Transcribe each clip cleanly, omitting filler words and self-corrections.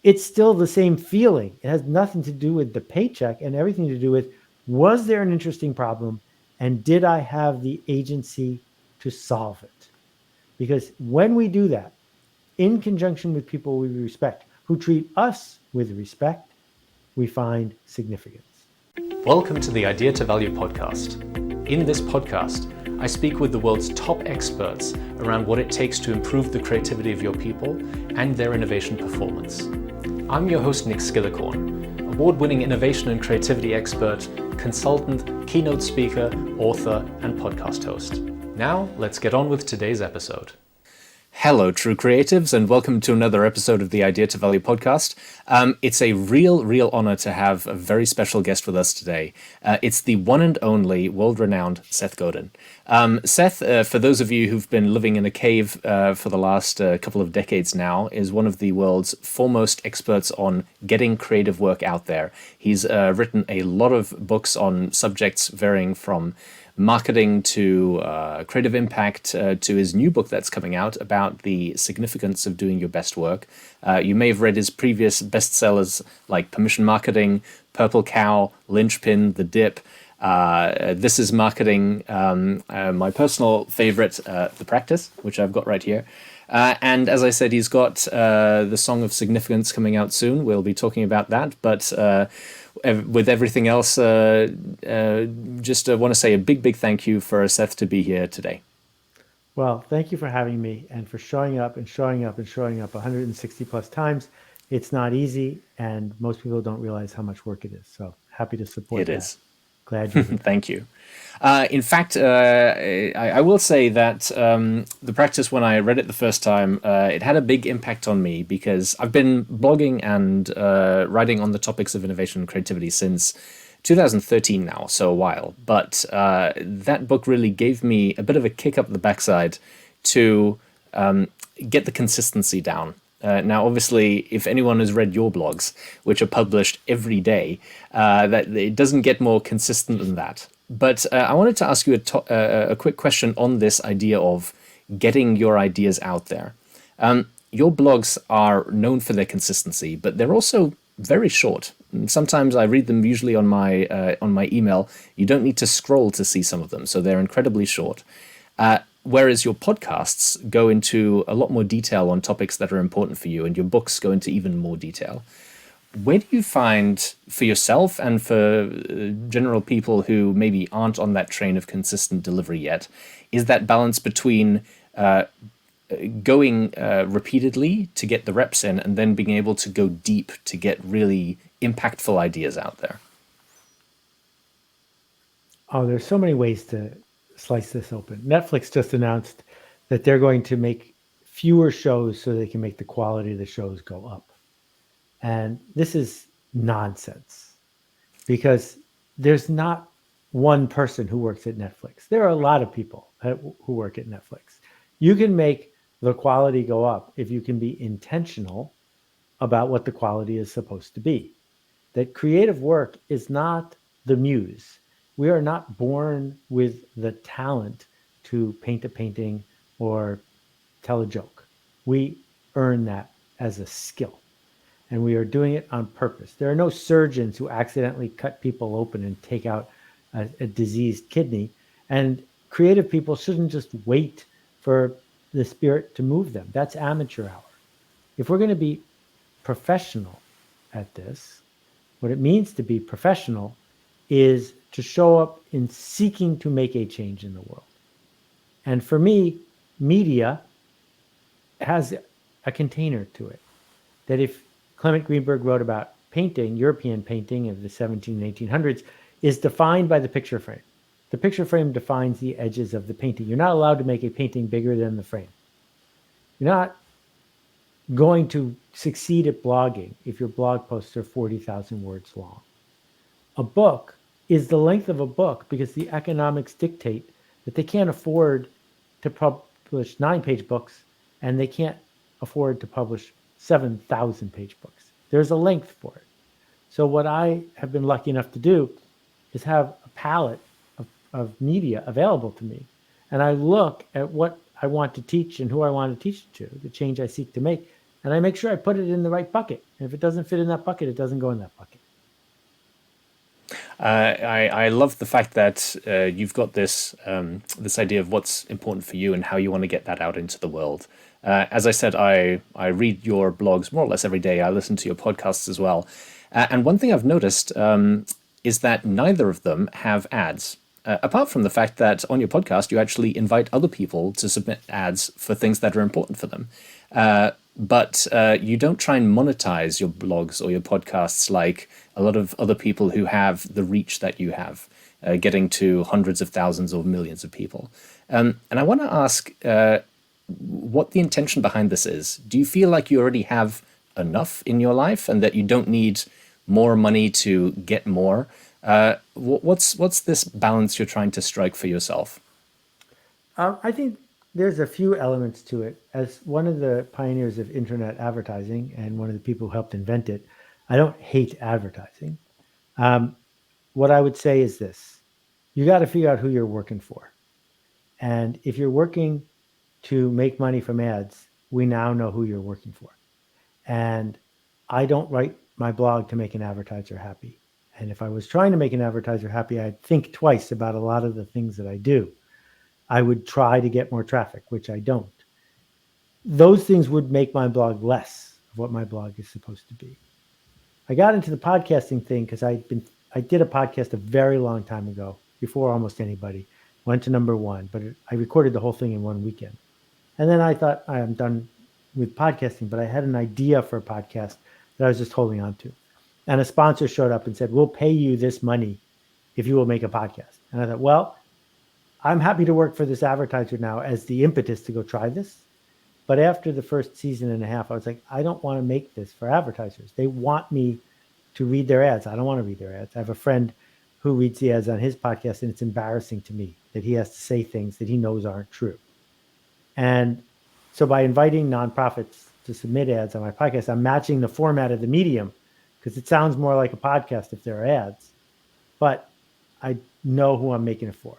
it's still the same feeling. It has nothing to do with the paycheck and everything to do with, was there an interesting problem and did I have the agency to solve it? Because when we do that, in conjunction with people we respect, who treat us with respect, we find significance. Welcome to the Idea to Value podcast. In this podcast, I speak with the world's top experts around what it takes to improve the creativity of your people and their innovation performance. I'm your host, Nick Skillicorn, award-winning innovation and creativity expert, consultant, keynote speaker, author, and podcast host. Now, let's get on with today's episode. Hello, true creatives, and welcome to another episode of the Idea to Value podcast. It's a real honor to have a very special guest with us today. It's the one and only world-renowned Seth Godin. Seth, for those of you who've been living in a cave for the last couple of decades now, is one of the world's foremost experts on getting creative work out there. He's written a lot of books on subjects varying from marketing to creative impact to his new book that's coming out about the significance of doing your best work. You may have read his previous bestsellers like Permission Marketing, Purple Cow, Linchpin, The Dip. This is Marketing, my personal favorite, The Practice, which I've got right here. And as I said, he's got the Song of Significance coming out soon. We'll be talking about that. But with everything else, just want to say a big thank you for Seth to be here today. Well, thank you for having me and for showing up 160 plus times. It's not easy, and most people don't realize how much work it is. So happy to support it. That. It is. Glad you're here. Thank you. In fact, I will say that The Practice, when I read it the first time, it had a big impact on me because I've been blogging and writing on the topics of innovation and creativity since 2013 now, so a while. But that book really gave me a bit of a kick up the backside to get the consistency down. Now, obviously, if anyone has read your blogs, which are published every day, that it doesn't get more consistent than that. But I wanted to ask you a quick question on this idea of getting your ideas out there. Your blogs are known for their consistency, but they're also very short. Sometimes I read them usually on my email. You don't need to scroll to see some of them, so they're incredibly short. Whereas your podcasts go into a lot more detail on topics that are important for you, and your books go into even more detail. Where do you find, for yourself and for general people who maybe aren't on that train of consistent delivery yet, is that balance between going repeatedly to get the reps in and then being able to go deep to get really impactful ideas out there? Oh, there's so many ways to slice this open. Netflix just announced that they're going to make fewer shows so they can make the quality of the shows go up. And this is nonsense because there's not one person who works at Netflix. There are a lot of people who work at Netflix. You can make the quality go up if you can be intentional about what the quality is supposed to be. That creative work is not the muse. We are not born with the talent to paint a painting or tell a joke. We earn that as a skill, and we are doing it on purpose. There are no surgeons who accidentally cut people open and take out a diseased kidney, and creative people shouldn't just wait for the spirit to move them. That's amateur hour. If we're going to be professional at this, what it means to be professional is to show up in seeking to make a change in the world. And for me, media has a container to it. That if Clement Greenberg wrote about painting, European painting of the 1700s and 1800s, is defined by the picture frame. The picture frame defines the edges of the painting. You're not allowed to make a painting bigger than the frame. You're not going to succeed at blogging if your blog posts are 40,000 words long. A book is the length of a book because the economics dictate that they can't afford to publish 9-page books and they can't afford to publish 7,000-page books. There's a length for it. So what I have been lucky enough to do is have a palette of media available to me. And I look at what I want to teach and who I want to teach it to, the change I seek to make. and I make sure I put it in the right bucket. And if it doesn't fit in that bucket, it doesn't go in that bucket. I love the fact that you've got this idea of what's important for you and how you want to get that out into the world. As I said, I read your blogs more or less every day. I listen to your podcasts as well. And one thing I've noticed is that neither of them have ads. Apart from the fact that on your podcast, you actually invite other people to submit ads for things that are important for them. But you don't try and monetize your blogs or your podcasts like a lot of other people who have the reach that you have, getting to hundreds of thousands or millions of people. And I want to ask what the intention behind this is. Do you feel like you already have enough in your life and that you don't need more money to get more? What's this balance you're trying to strike for yourself? I think there's a few elements to it. As one of the pioneers of internet advertising and one of the people who helped invent it, I don't hate advertising. What I would say is this: you got to figure out who you're working for. And if you're working to make money from ads, we now know who you're working for. And I don't write my blog to make an advertiser happy. And if I was trying to make an advertiser happy, I'd think twice about a lot of the things that I do. I would try to get more traffic, which I don't. Those things would make my blog less of what my blog is supposed to be. I got into the podcasting thing because I did a podcast a very long time ago, before almost anybody, went to #1, but I recorded the whole thing in one weekend. And then I thought, I'm done with podcasting, but I had an idea for a podcast that I was just holding on to. And a sponsor showed up and said, we'll pay you this money if you will make a podcast. And I thought, well, I'm happy to work for this advertiser now as the impetus to go try this. But after the first season and a half, I was like, I don't want to make this for advertisers. They want me to read their ads. I don't want to read their ads. I have a friend who reads the ads on his podcast, and it's embarrassing to me that he has to say things that he knows aren't true. And so by inviting nonprofits to submit ads on my podcast, I'm matching the format of the medium because it sounds more like a podcast if there are ads. But I know who I'm making it for,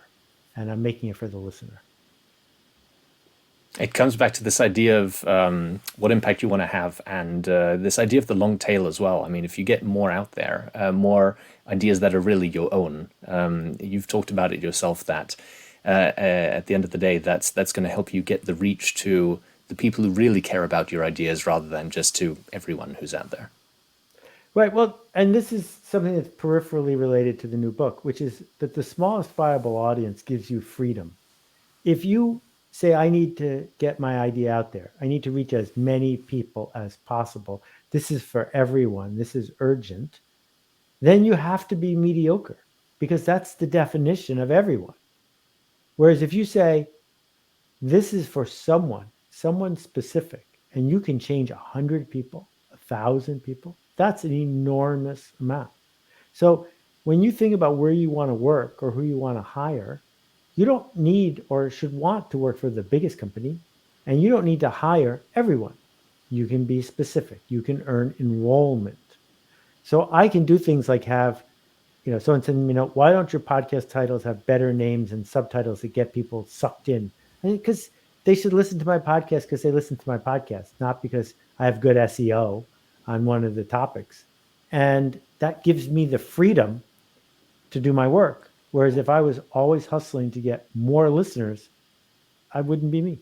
and I'm making it for the listener. It comes back to this idea of what impact you want to have, and this idea of the long tail as well. I mean, if you get more out there, more ideas that are really your own, you've talked about it yourself that at the end of the day, that's going to help you get the reach to the people who really care about your ideas rather than just to everyone who's out there. Right. Well, and this is something that's peripherally related to the new book, which is that the smallest viable audience gives you freedom. If you say, I need to get my idea out there, I need to reach as many people as possible, this is for everyone, this is urgent, then you have to be mediocre because that's the definition of everyone. Whereas if you say, this is for someone specific, and you can change 100 people, 1,000 people, that's an enormous amount. So when you think about where you want to work or who you want to hire, you don't need or should want to work for the biggest company, and you don't need to hire everyone. You can be specific. You can earn enrollment. So I can do things like have, someone said, why don't your podcast titles have better names and subtitles that get people sucked in? Because they should listen to my podcast because they listen to my podcast, not because I have good SEO on one of the topics. And that gives me the freedom to do my work. Whereas if I was always hustling to get more listeners, I wouldn't be me.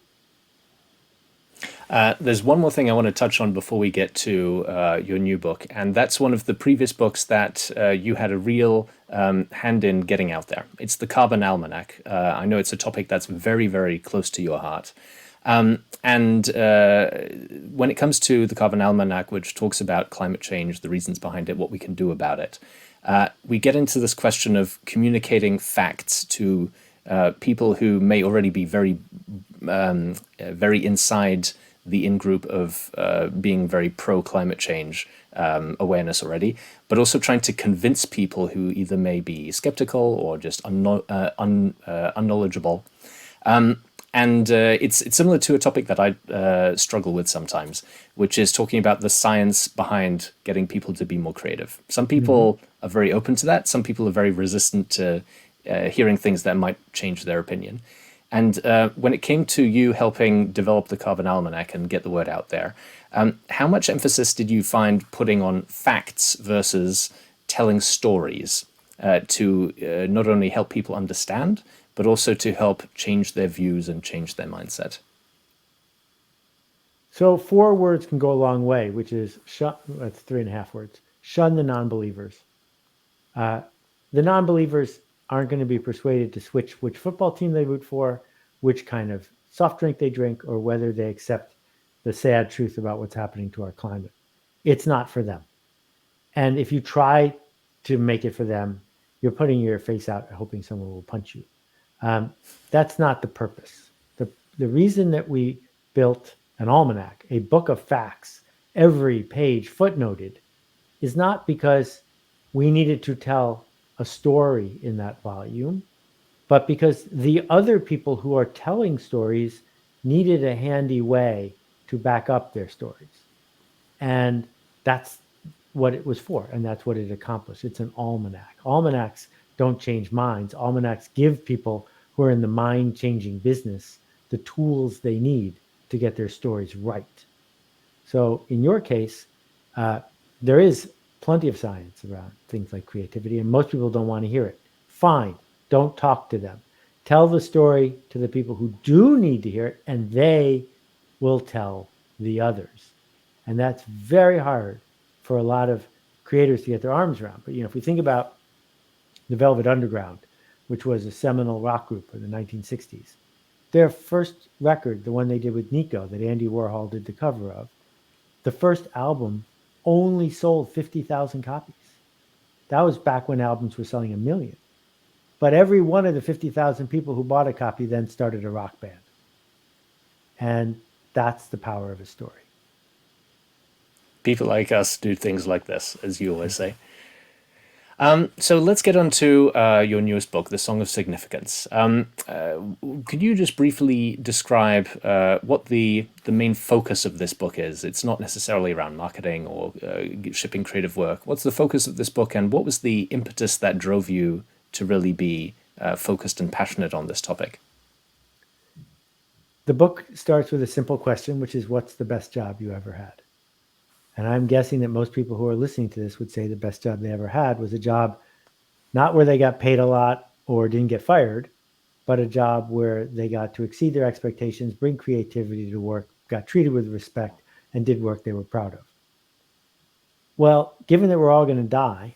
There's one more thing I want to touch on before we get to your new book, and that's one of the previous books that you had a real hand in getting out there. It's the Carbon Almanac. I know it's a topic that's very, very close to your heart. And when it comes to the Carbon Almanac, which talks about climate change, the reasons behind it, what we can do about it, we get into this question of communicating facts to people who may already be very inside the in-group of being very pro-climate change awareness already, but also trying to convince people who either may be skeptical or just unknowledgeable. And it's similar to a topic that I struggle with sometimes, which is talking about the science behind getting people to be more creative. Some people are very open to that. Some people are very resistant to hearing things that might change their opinion. And when it came to you helping develop the Carbon Almanac and get the word out there, How much emphasis did you find putting on facts versus telling stories to not only help people understand, but also to help change their views and change their mindset? So 4 words can go a long way, which is shun. That's 3.5 words. Shun the non-believers. The non-believers aren't going to be persuaded to switch which football team they root for, which kind of soft drink they drink, or whether they accept the sad truth about what's happening to our climate. It's not for them. And if you try to make it for them, you're putting your face out hoping someone will punch you. That's not the purpose. The reason that we built an almanac, a book of facts, every page footnoted, is not because we needed to tell a story in that volume, but because the other people who are telling stories needed a handy way to back up their stories. And that's what it was for, and that's what it accomplished. It's an almanac. Almanacs don't change minds. Almanacs give people who are in the mind-changing business the tools they need to get their stories right. So in your case, there is plenty of science around things like creativity, and most people don't want to hear it. Fine, don't talk to them. Tell the story to the people who do need to hear it, and they will tell the others. And that's very hard for a lot of creators to get their arms around. But if we think about the Velvet Underground, which was a seminal rock group in the 1960s, their first record, the one they did with Nico, that Andy Warhol did the cover of, the first album only sold 50,000 copies. That was back when albums were selling 1 million. But every one of the 50,000 people who bought a copy then started a rock band. And that's the power of a story. People like us do things like this, as you always say. So let's get on to your newest book, The Song of Significance. Could you just briefly describe what the main focus of this book is? It's not necessarily around marketing or shipping creative work. What's the focus of this book, and what was the impetus that drove you to really be focused and passionate on this topic? The book starts with a simple question, which is, what's the best job you ever had? And I'm guessing that most people who are listening to this would say the best job they ever had was a job not where they got paid a lot or didn't get fired, but a job where they got to exceed their expectations, bring creativity to work, got treated with respect, and did work they were proud of. Well, given that we're all going to die,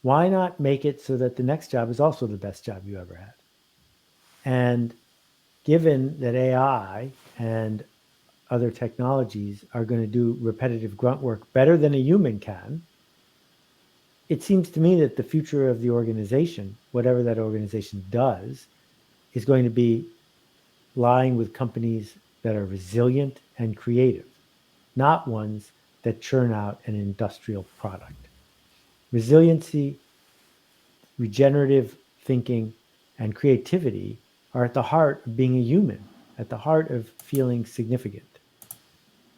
why not make it so that the next job is also the best job you ever had? And given that AI and other technologies are going to do repetitive grunt work better than a human can, it seems to me that the future of the organization, whatever that organization does, is going to be lying with companies that are resilient and creative, not ones that churn out an industrial product. Resiliency, regenerative thinking, and creativity are at the heart of being a human, at the heart of feeling significant.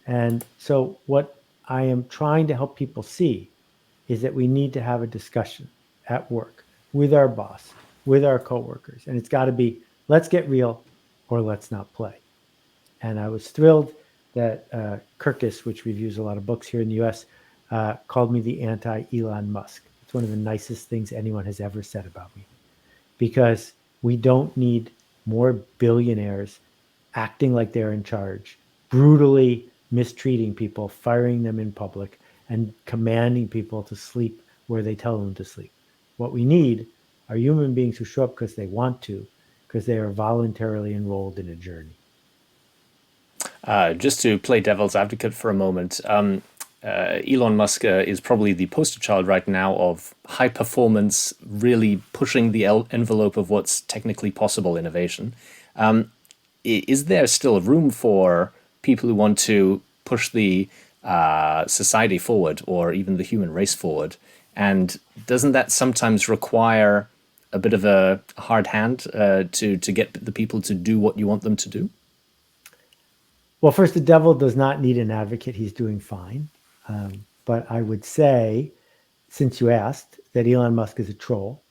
And so what I am trying to help people see is that we need to have a discussion at work with our boss, with our coworkers. And it's got to be, let's get real or let's not play. And I was thrilled that Kirkus, which reviews a lot of books here in the US, called me the anti-Elon Musk. It's one of the nicest things anyone has ever said about me, because we don't need more billionaires acting like they're in charge, brutally mistreating people, firing them in public, and commanding people to sleep where they tell them to sleep. What we need are human beings who show up because they want to, because they are voluntarily enrolled in a journey. Just to play devil's advocate for a moment, Elon Musk is probably the poster child right now of high performance, really pushing the envelope of what's technically possible innovation. Is there still room for people who want to push the society forward, or even the human race forward? And doesn't that sometimes require a bit of a hard hand to get the people to do what you want them to do? Well, first, the devil does not need an advocate. He's doing fine. But I would say, since you asked, that Elon Musk is a troll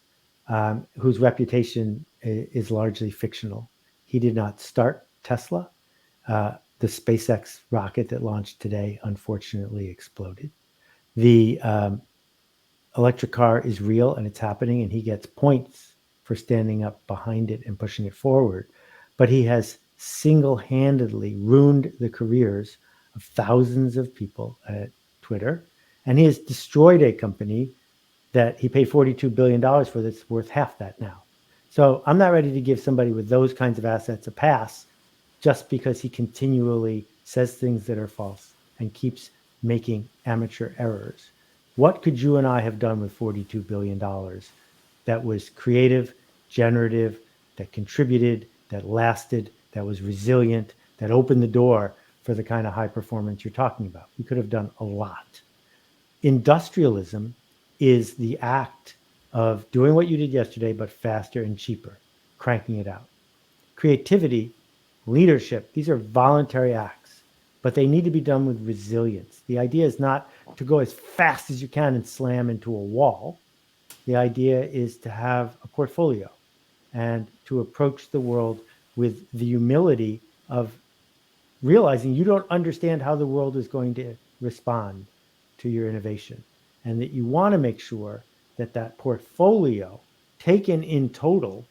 whose reputation is largely fictional. He did not start Tesla. The the SpaceX rocket that launched today unfortunately exploded. The electric car is real and it's happening, and he gets points for standing up behind it and pushing it forward. But he has single-handedly ruined the careers of thousands of people at Twitter, and he has destroyed a company that he paid $42 billion for that's worth half that now. So I'm not ready to give somebody with those kinds of assets a pass just because he continually says things that are false and keeps making amateur errors. What could you and I have done with $42 billion that was creative, generative, that contributed, that lasted, that was resilient, that opened the door for the kind of high performance you're talking about? We could have done a lot. Industrialism is the act of doing what you did yesterday, but faster and cheaper, cranking it out. Creativity, leadership, these are voluntary acts, but they need to be done with resilience. The idea is not to go as fast as you can and slam into a wall. The idea is to have a portfolio and to approach the world with the humility of realizing you don't understand how the world is going to respond to your innovation, and that you want to make sure that that portfolio taken in total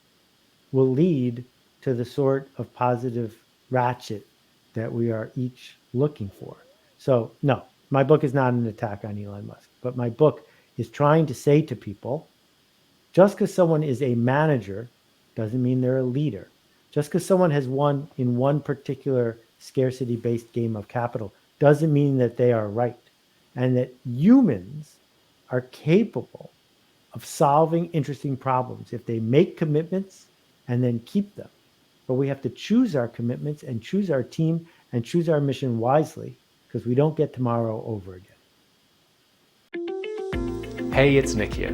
will lead to the sort of positive ratchet that we are each looking for. So no, my book is not an attack on Elon Musk, but my book is trying to say to people, just because someone is a manager doesn't mean they're a leader. Just because someone has won in one particular scarcity-based game of capital doesn't mean that they are right, and that humans are capable of solving interesting problems if they make commitments and then keep them. But we have to choose our commitments and choose our team and choose our mission wisely, because we don't get tomorrow over again. Hey, it's Nick here.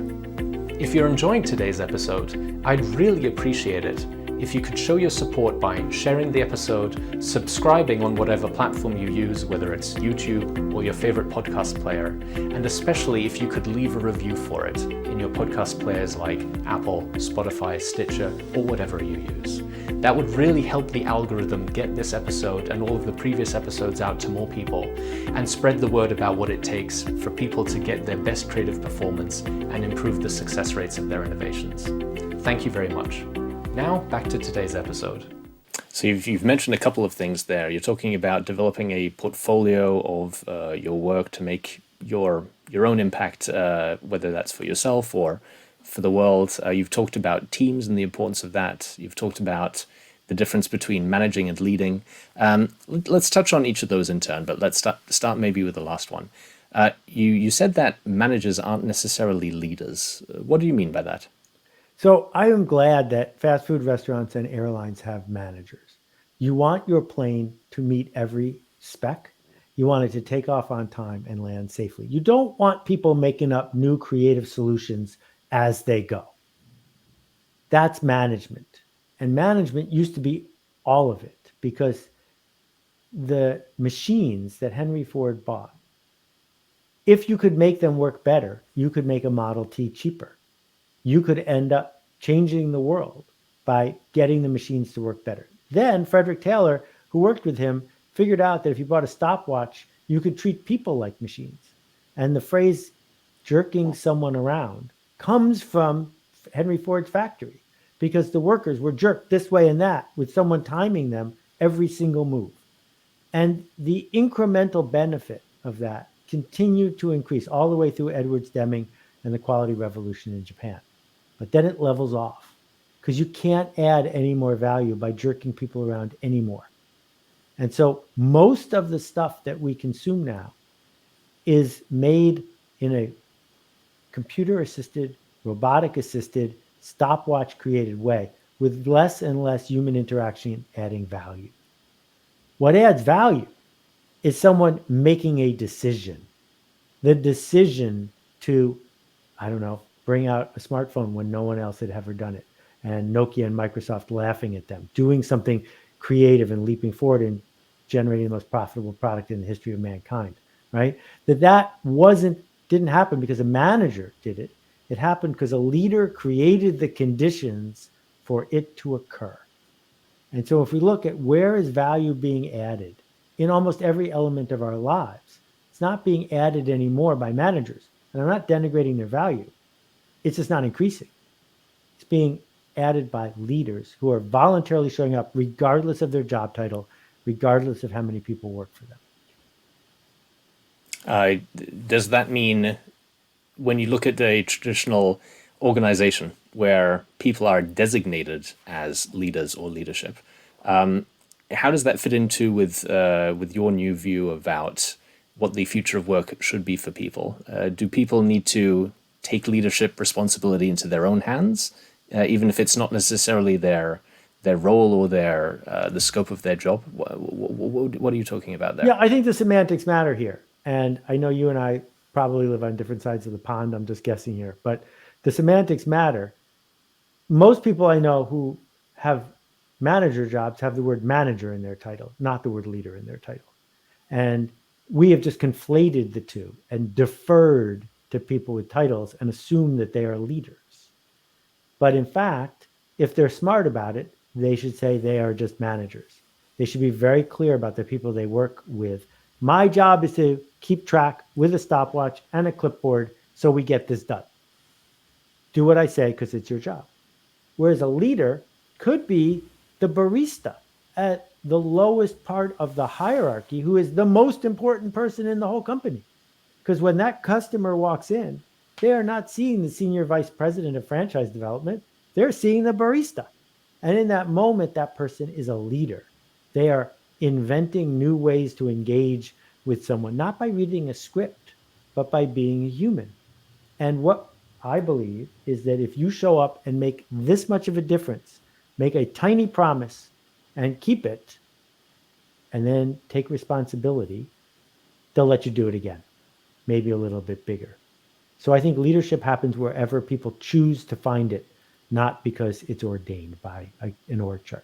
If you're enjoying today's episode, I'd really appreciate it if you could show your support by sharing the episode, subscribing on whatever platform you use, whether it's YouTube or your favorite podcast player, and especially if you could leave a review for it in your podcast players like Apple, Spotify, Stitcher, or whatever you use. That would really help the algorithm get this episode and all of the previous episodes out to more people and spread the word about what it takes for people to get their best creative performance and improve the success rates of their innovations. Thank you very much. Now, back to today's episode. So you've mentioned a couple of things there. You're talking about developing a portfolio of your work to make your own impact, whether that's for yourself or for the world. You've talked about teams and the importance of that. You've talked about the difference between managing and leading. Let's touch on each of those in turn, but let's start maybe with the last one. You said that managers aren't necessarily leaders. What do you mean by that? So I am glad that fast food restaurants and airlines have managers. You want your plane to meet every spec. You want it to take off on time and land safely. You don't want people making up new creative solutions as they go. That's management. And management used to be all of it, because the machines that Henry Ford bought, if you could make them work better, you could make a Model T cheaper. You could end up changing the world by getting the machines to work better. Then Frederick Taylor, who worked with him, figured out that if you bought a stopwatch, you could treat people like machines. And the phrase jerking someone around comes from Henry Ford's factory, because the workers were jerked this way and that with someone timing them every single move. And the incremental benefit of that continued to increase all the way through Edwards Deming and the quality revolution in Japan. But then it levels off, because you can't add any more value by jerking people around anymore. And so most of the stuff that we consume now is made in a computer-assisted, robotic-assisted, stopwatch-created way, with less and less human interaction adding value. What adds value is someone making a decision. The decision to, bring out a smartphone when no one else had ever done it, and Nokia and Microsoft laughing at them, doing something creative and leaping forward and generating the most profitable product in the history of mankind, right? That didn't happen because a manager did it. It happened because a leader created the conditions for it to occur. And so if we look at where is value being added, in almost every element of our lives. It's not being added anymore by managers. And I'm not denigrating their value. It's just not increasing. It's being added by leaders who are voluntarily showing up regardless of their job title, regardless of how many people work for them. Does that mean when you look at a traditional organization where people are designated as leaders or leadership, how does that fit into with your new view about what the future of work should be for people? Do people need to take leadership responsibility into their own hands, even if it's not necessarily their role or the scope of their job? What are you talking about there? Yeah, I think the semantics matter here. And I know you and I probably live on different sides of the pond. I'm just guessing here. But the semantics matter. Most people I know who have manager jobs have the word manager in their title, not the word leader in their title. And we have just conflated the two and deferred to people with titles and assumed that they are leaders. But in fact, if they're smart about it, they should say they are just managers. They should be very clear about the people they work with. My job is to keep track with a stopwatch and a clipboard so we get this done. Do what I say because it's your job. Whereas a leader could be the barista at the lowest part of the hierarchy, who is the most important person in the whole company. Because when that customer walks in, they are not seeing the senior vice president of franchise development. They're seeing the barista. And in that moment, that person is a leader. They are inventing new ways to engage with someone, not by reading a script, but by being a human. And what I believe is that if you show up and make this much of a difference, make a tiny promise and keep it, and then take responsibility, they'll let you do it again, maybe a little bit bigger. So I think leadership happens wherever people choose to find it, not because it's ordained by an org chart.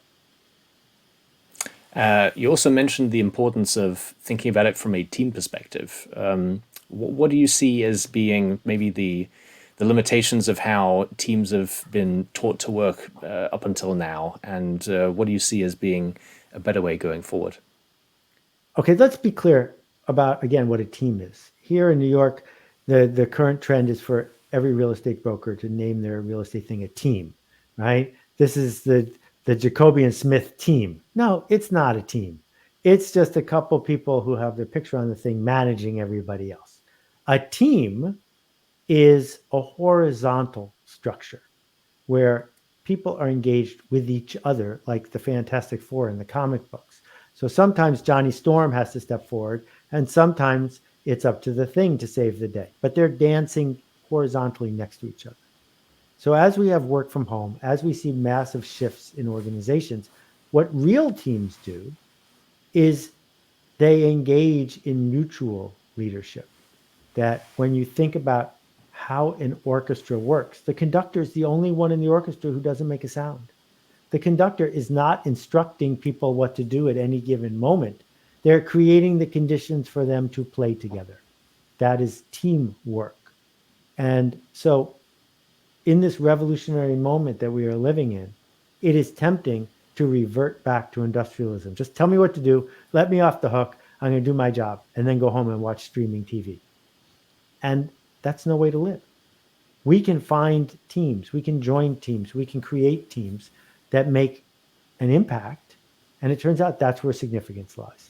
You also mentioned the importance of thinking about it from a team perspective. What do you see as being maybe the limitations of how teams have been taught to work up until now, and what do you see as being a better way going forward? Okay, let's be clear about, again, what a team is. Here in New York, the current trend is for every real estate broker to name their real estate thing a team, right? This is the Jacoby and Smith team. No, it's not a team. It's just a couple people who have their picture on the thing managing everybody else. A team is a horizontal structure where people are engaged with each other, like the Fantastic Four in the comic books. So sometimes Johnny Storm has to step forward, and sometimes it's up to the Thing to save the day. But they're dancing horizontally next to each other. So as we have work from home, as we see massive shifts in organizations, what real teams do is they engage in mutual leadership. That when you think about how an orchestra works, the conductor is the only one in the orchestra who doesn't make a sound. The conductor is not instructing people what to do at any given moment. They're creating the conditions for them to play together. That is teamwork. And so in this revolutionary moment that we are living in, it is tempting to revert back to industrialism. Just tell me what to do, let me off the hook, I'm going to do my job, and then go home and watch streaming TV. And that's no way to live. We can find teams, we can join teams, we can create teams that make an impact. And it turns out that's where significance lies.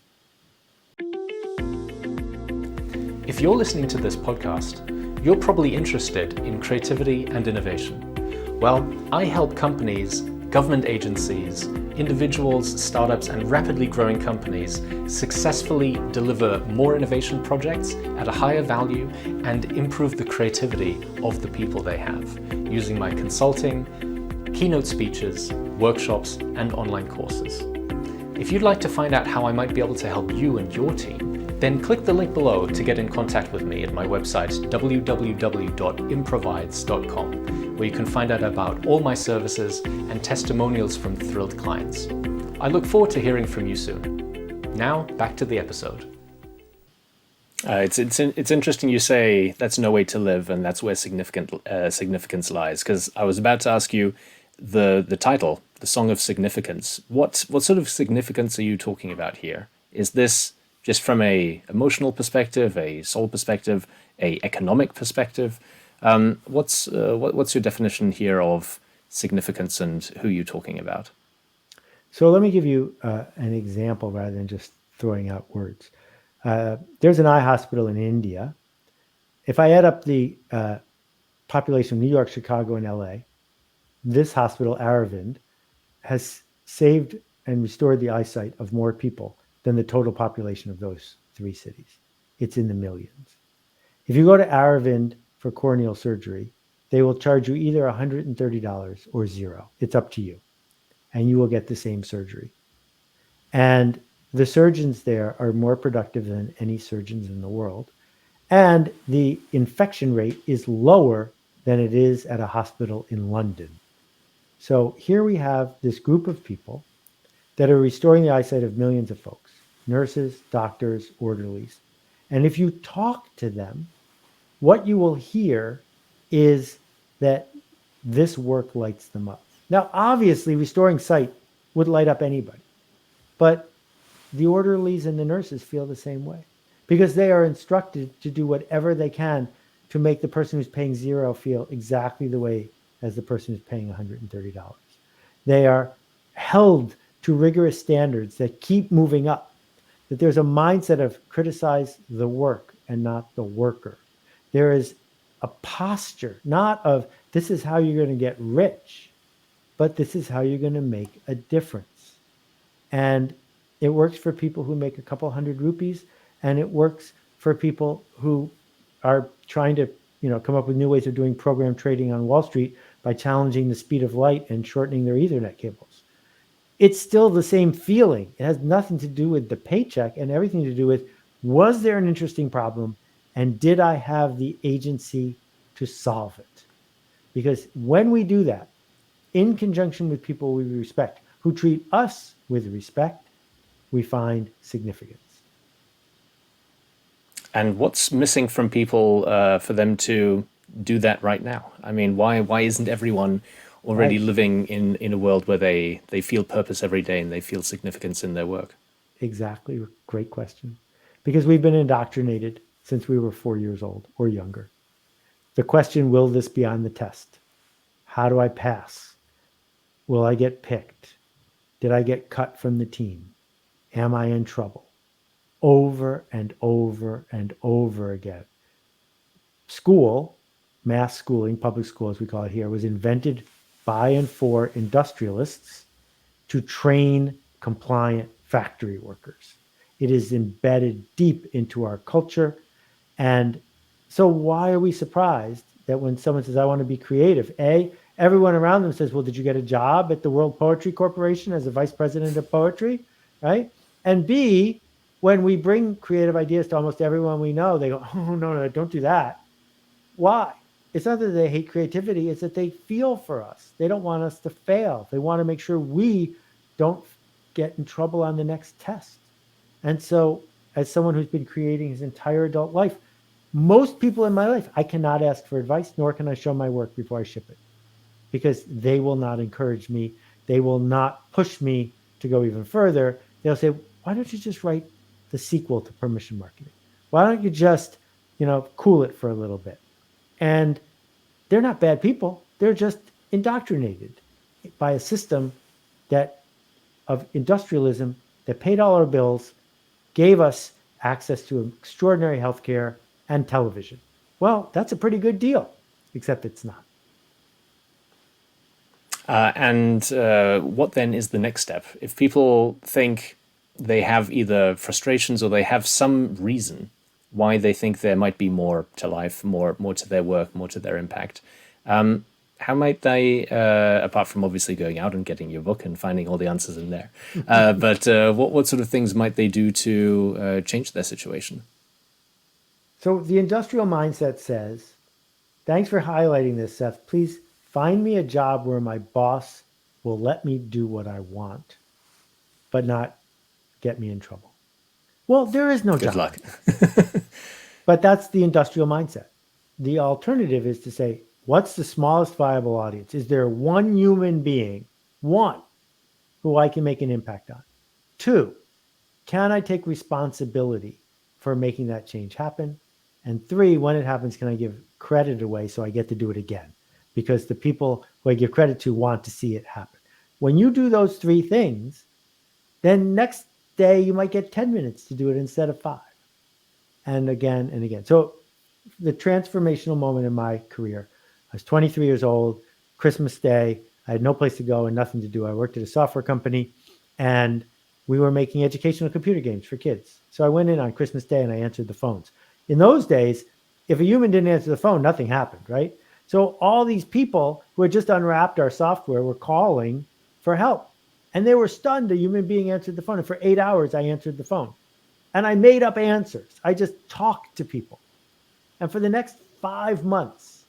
If you're listening to this podcast, you're probably interested in creativity and innovation. Well, I help companies, government agencies, individuals, startups, and rapidly growing companies successfully deliver more innovation projects at a higher value and improve the creativity of the people they have using my consulting, keynote speeches, workshops, and online courses. If you'd like to find out how I might be able to help you and your team, then click the link below to get in contact with me at my website www.improvides.com, where you can find out about all my services and testimonials from thrilled clients. I look forward to hearing from you soon. Now, back to the episode. It's interesting you say that's no way to live and that's where significance lies, because I was about to ask you the title, The Song of Significance. What sort of significance are you talking about here? Is this just from a emotional perspective, a soul perspective, a economic perspective. What's your definition here of significance, and who you're talking about? So let me give you an example rather than just throwing out words. There's an eye hospital in India. If I add up the population of New York, Chicago, and LA, this hospital, Aravind, has saved and restored the eyesight of more people than the total population of those three cities. It's in the millions. If you go to Aravind for corneal surgery, they will charge you either $130 or zero. It's up to you. And you will get the same surgery. And the surgeons there are more productive than any surgeons in the world. And the infection rate is lower than it is at a hospital in London. So here we have this group of people that are restoring the eyesight of millions of folks, nurses, doctors, orderlies. And if you talk to them, what you will hear is that this work lights them up. Now, obviously, restoring sight would light up anybody, but the orderlies and the nurses feel the same way because they are instructed to do whatever they can to make the person who's paying zero feel exactly the way as the person who's paying $130. They are held to rigorous standards that keep moving up, that there's a mindset of criticize the work and not the worker. There is a posture, not of this is how you're going to get rich, but this is how you're going to make a difference. And it works for people who make a couple hundred rupees, and it works for people who are trying to, come up with new ways of doing program trading on Wall Street by challenging the speed of light and shortening their Ethernet cables. It's still the same feeling. It has nothing to do with the paycheck and everything to do with, was there an interesting problem and did I have the agency to solve it? Because when we do that, in conjunction with people we respect, who treat us with respect, we find significance. And what's missing from people for them to do that right now? I mean, why isn't everyone already living in a world where they feel purpose every day and they feel significance in their work? Exactly. Great question. Because we've been indoctrinated since we were 4 years old or younger. The question, will this be on the test? How do I pass? Will I get picked? Did I get cut from the team? Am I in trouble? Over and over and over again. School, mass schooling, public school as we call it here, was invented by and for industrialists to train compliant factory workers. It is embedded deep into our culture. And so why are we surprised that when someone says, I want to be creative, everyone around them says, well, did you get a job at the World Poetry Corporation as a vice president of poetry, right? And B, when we bring creative ideas to almost everyone we know, they go, oh, no, don't do that. Why? It's not that they hate creativity, it's that they feel for us. They don't want us to fail. They want to make sure we don't get in trouble on the next test. And so, as someone who's been creating his entire adult life, most people in my life, I cannot ask for advice, nor can I show my work before I ship it, because they will not encourage me. They will not push me to go even further. They'll say, why don't you just write the sequel to permission marketing? Why don't you just, cool it for a little bit? And they're not bad people. They're just indoctrinated by a system of industrialism that paid all our bills, gave us access to extraordinary healthcare and television. Well, that's a pretty good deal, except it's not. And what then is the next step? If people think they have either frustrations or they have some reason why they think there might be more to life, more to their work, more to their impact, how might they, apart from obviously going out and getting your book and finding all the answers in there, but what sort of things might they do to change their situation? So the industrial mindset says, thanks for highlighting this, Seth. Please find me a job where my boss will let me do what I want, but not get me in trouble. Well, there is no job. Good luck. But that's the industrial mindset. The alternative is to say, what's the smallest viable audience? Is there one human being, one, who I can make an impact on? Two, can I take responsibility for making that change happen? And 3, when it happens, can I give credit away so I get to do it again? Because the people who I give credit to want to see it happen. When you do those 3 things, then next day you might get 10 minutes to do it instead of 5. And again and again. So the transformational moment in my career, I was 23 years old, Christmas Day. I had no place to go and nothing to do. I worked at a software company and we were making educational computer games for kids. So I went in on Christmas Day and I answered the phones. In those days, if a human didn't answer the phone, nothing happened, right? So all these people who had just unwrapped our software were calling for help. And they were stunned a human being answered the phone. And for 8 hours, I answered the phone. And I made up answers. I just talked to people. And for the next 5 months,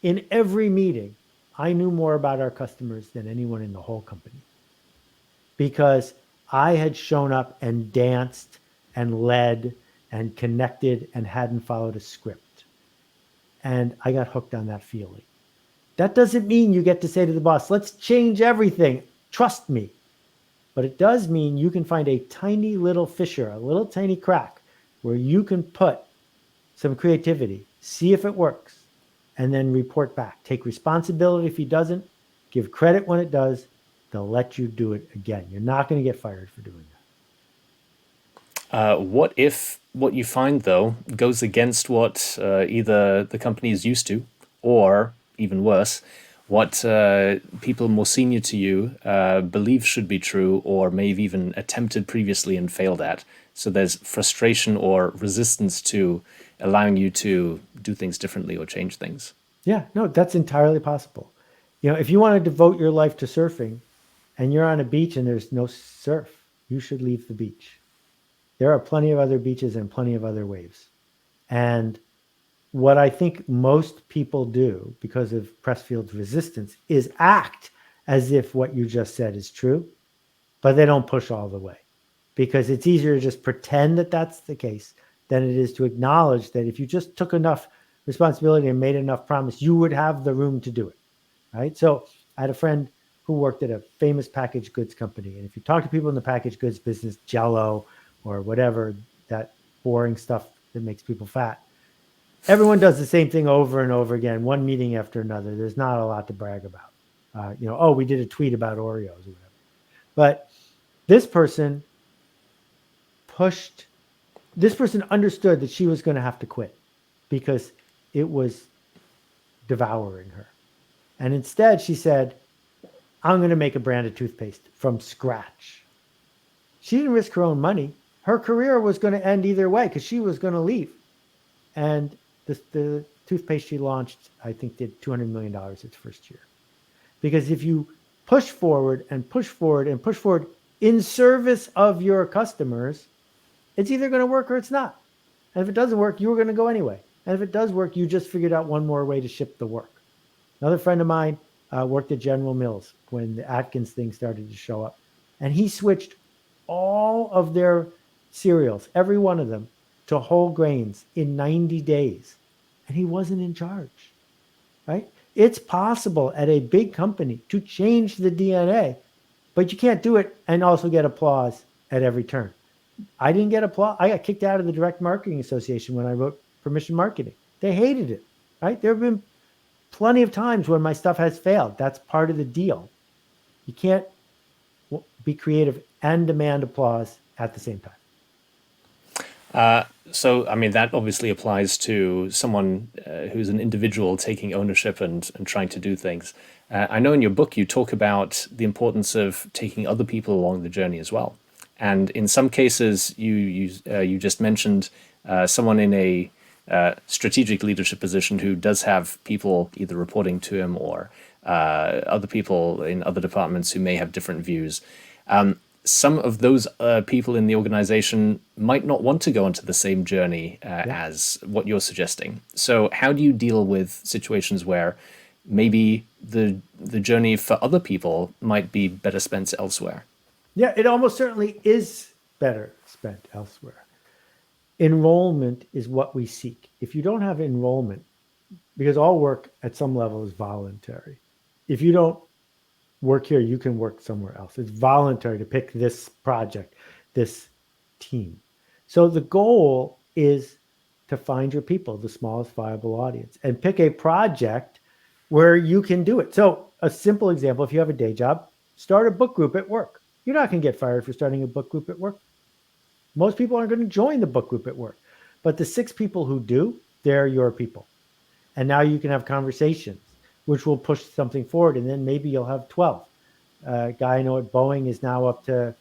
in every meeting, I knew more about our customers than anyone in the whole company. Because I had shown up and danced and led and connected and hadn't followed a script. And I got hooked on that feeling. That doesn't mean you get to say to the boss, let's change everything. Trust me. But it does mean you can find a tiny little fissure, a little tiny crack where you can put some creativity, see if it works, and then report back. Take responsibility if he doesn't, give credit when it does. They'll let you do it again. You're not going to get fired for doing that. What if what you find, though, goes against what either the company is used to, or even worse, what people more senior to you believe should be true, or may have even attempted previously and failed at? So there's frustration or resistance to allowing you to do things differently or change things. Yeah, no, that's entirely possible. If you want to devote your life to surfing and you're on a beach and there's no surf, you should leave the beach. There are plenty of other beaches and plenty of other waves. And what I think most people do because of Pressfield's resistance is act as if what you just said is true, but they don't push all the way, because it's easier to just pretend that that's the case than it is to acknowledge that if you just took enough responsibility and made enough promise, you would have the room to do it, right? So I had a friend who worked at a famous packaged goods company. And if you talk to people in the packaged goods business, Jell-O or whatever, that boring stuff that makes people fat, everyone does the same thing over and over again, one meeting after another. There's not a lot to brag about. We did a tweet about Oreos or whatever. But this person understood that she was going to have to quit because it was devouring her. And instead she said, I'm going to make a brand of toothpaste from scratch. She didn't risk her own money. Her career was going to end either way because she was going to leave. And the toothpaste she launched, I think, did $200 million its first year. Because if you push forward and push forward and push forward in service of your customers, it's either going to work or it's not. And if it doesn't work, you were going to go anyway. And if it does work, you just figured out one more way to ship the work. Another friend of mine worked at General Mills when the Atkins thing started to show up. And he switched all of their cereals, every one of them, to whole grains in 90 days. And he wasn't in charge, right? It's possible at a big company to change the DNA, but you can't do it and also get applause at every turn. I didn't get applause. I got kicked out of the Direct Marketing Association when I wrote Permission Marketing. They hated it, right? There have been plenty of times when my stuff has failed. That's part of the deal. You can't be creative and demand applause at the same time. So, I mean, that obviously applies to someone who's an individual taking ownership and trying to do things. I know in your book you talk about the importance of taking other people along the journey as well. And in some cases, you just mentioned someone in a strategic leadership position who does have people either reporting to him or other people in other departments who may have different views. Some of those people in the organization might not want to go onto the same journey as what you're suggesting. So how do you deal with situations where maybe the journey for other people might be better spent elsewhere? Yeah, it almost certainly is better spent elsewhere. Enrollment is what we seek. If you don't have enrollment, because all work at some level is voluntary. If you don't work here, you can work somewhere else. It's voluntary to pick this project, this team. So the goal is to find your people, the smallest viable audience, and pick a project where you can do it. So a simple example, if you have a day job, start a book group at work. You're not going to get fired for starting a book group at work. Most people aren't going to join the book group at work. But the 6 people who do, they're your people. And now you can have conversations, which will push something forward. And then maybe you'll have 12. Guy I know at Boeing is now up to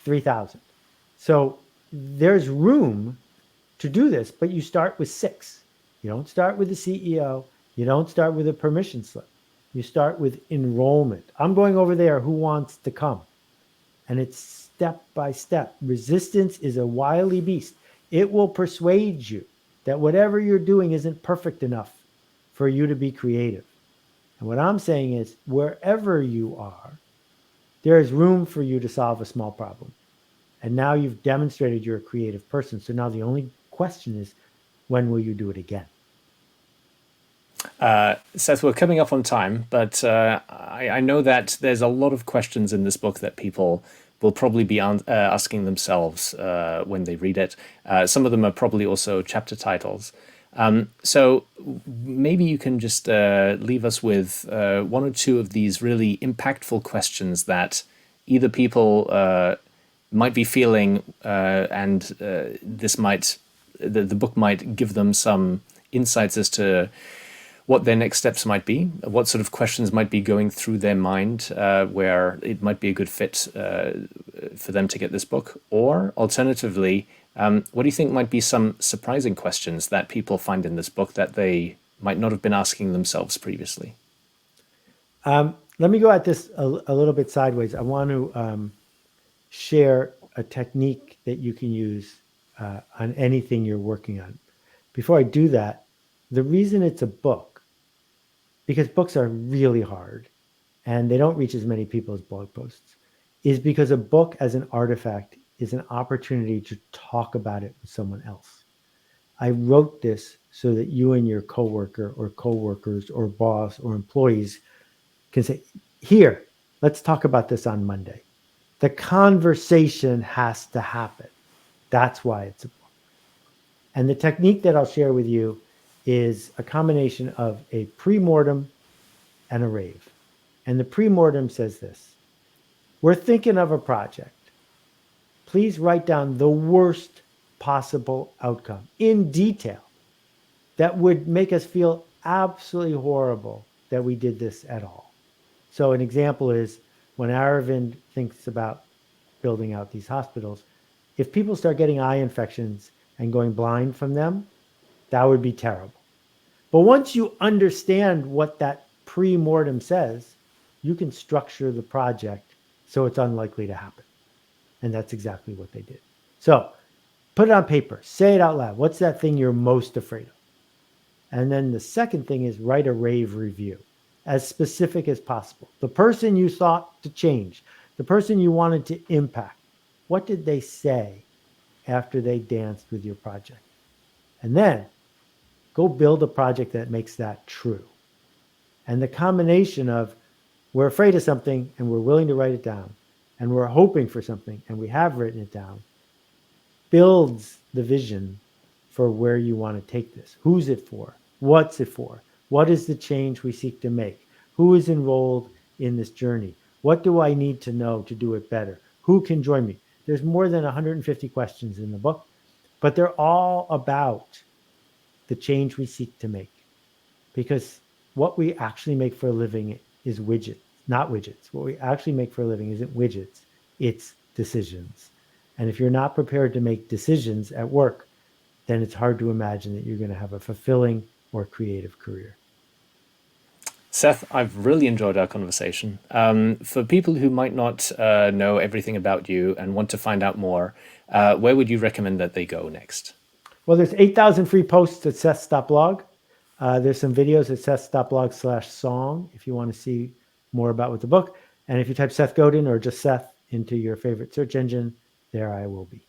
3,000. So there's room to do this, but you start with 6. You don't start with the CEO. You don't start with a permission slip. You start with enrollment. I'm going over there. Who wants to come? And it's step by step. Resistance is a wily beast. It will persuade you that whatever you're doing isn't perfect enough for you to be creative. And what I'm saying is, wherever you are, there is room for you to solve a small problem. And now you've demonstrated you're a creative person. So now the only question is, when will you do it again? Seth, we're coming up on time, but I know that there's a lot of questions in this book that people will probably be asking themselves when they read it. Some of them are probably also chapter titles. So maybe you can just leave us with 1 or 2 of these really impactful questions that either people might be feeling, and the book might give them some insights as to what their next steps might be, what sort of questions might be going through their mind, where it might be a good fit for them to get this book. Or alternatively, what do you think might be some surprising questions that people find in this book that they might not have been asking themselves previously? Let me go at this a little bit sideways. I want to share a technique that you can use on anything you're working on. Before I do that, the reason it's a book, because books are really hard and they don't reach as many people as blog posts, is because a book as an artifact is an opportunity to talk about it with someone else. I wrote this so that you and your coworker or coworkers or boss or employees can say, here, let's talk about this on Monday. The conversation has to happen. That's why it's a book. And the technique that I'll share with you is a combination of a pre-mortem and a rave. And the pre-mortem says this: we're thinking of a project. Please write down the worst possible outcome in detail that would make us feel absolutely horrible that we did this at all. So an example is when Aravind thinks about building out these hospitals, if people start getting eye infections and going blind from them, that would be terrible. But once you understand what that pre-mortem says, you can structure the project so it's unlikely to happen. And that's exactly what they did. So put it on paper, say it out loud. What's that thing you're most afraid of? And then the second thing is write a rave review, as specific as possible. The person you sought to change, the person you wanted to impact, what did they say after they danced with your project? And then go build a project that makes that true. And the combination of we're afraid of something and we're willing to write it down, and we're hoping for something and we have written it down, builds the vision for where you want to take this. Who's it for? What's it for? What is the change we seek to make? Who is enrolled in this journey? What do I need to know to do it better? Who can join me? There's more than 150 questions in the book, but they're all about the change we seek to make. Because what we actually make for a living is widgets, not widgets. What we actually make for a living isn't widgets, it's decisions. And if you're not prepared to make decisions at work, then it's hard to imagine that you're going to have a fulfilling or creative career. Seth, I've really enjoyed our conversation. For people who might not know everything about you and want to find out more, where would you recommend that they go next? Well, there's 8,000 free posts at Seth.blog. There's some videos at Seth.blog/song if you want to see more about with the book. And if you type Seth Godin or just Seth into your favorite search engine, there I will be.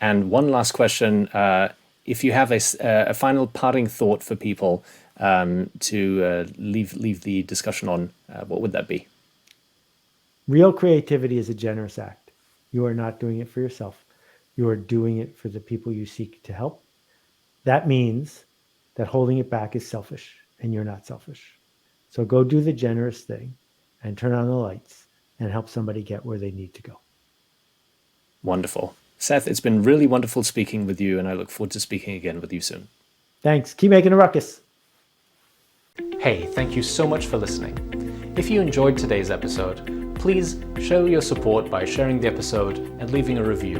And one last question. If you have a final parting thought for people to leave the discussion on, what would that be? Real creativity is a generous act. You are not doing it for yourself. you are doing it for the people you seek to help. That means that holding it back is selfish, and you're not selfish. So go do the generous thing and turn on the lights and help somebody get where they need to go. Wonderful. Seth, it's been really wonderful speaking with you, and I look forward to speaking again with you soon. Thanks. Keep making a ruckus. Hey, thank you so much for listening. If you enjoyed today's episode, please show your support by sharing the episode and leaving a review.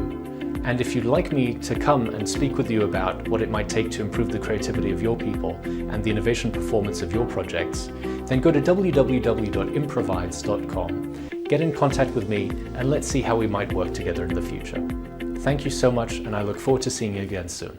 And if you'd like me to come and speak with you about what it might take to improve the creativity of your people and the innovation performance of your projects, then go to www.improvides.com, get in contact with me, and let's see how we might work together in the future. Thank you so much, and I look forward to seeing you again soon.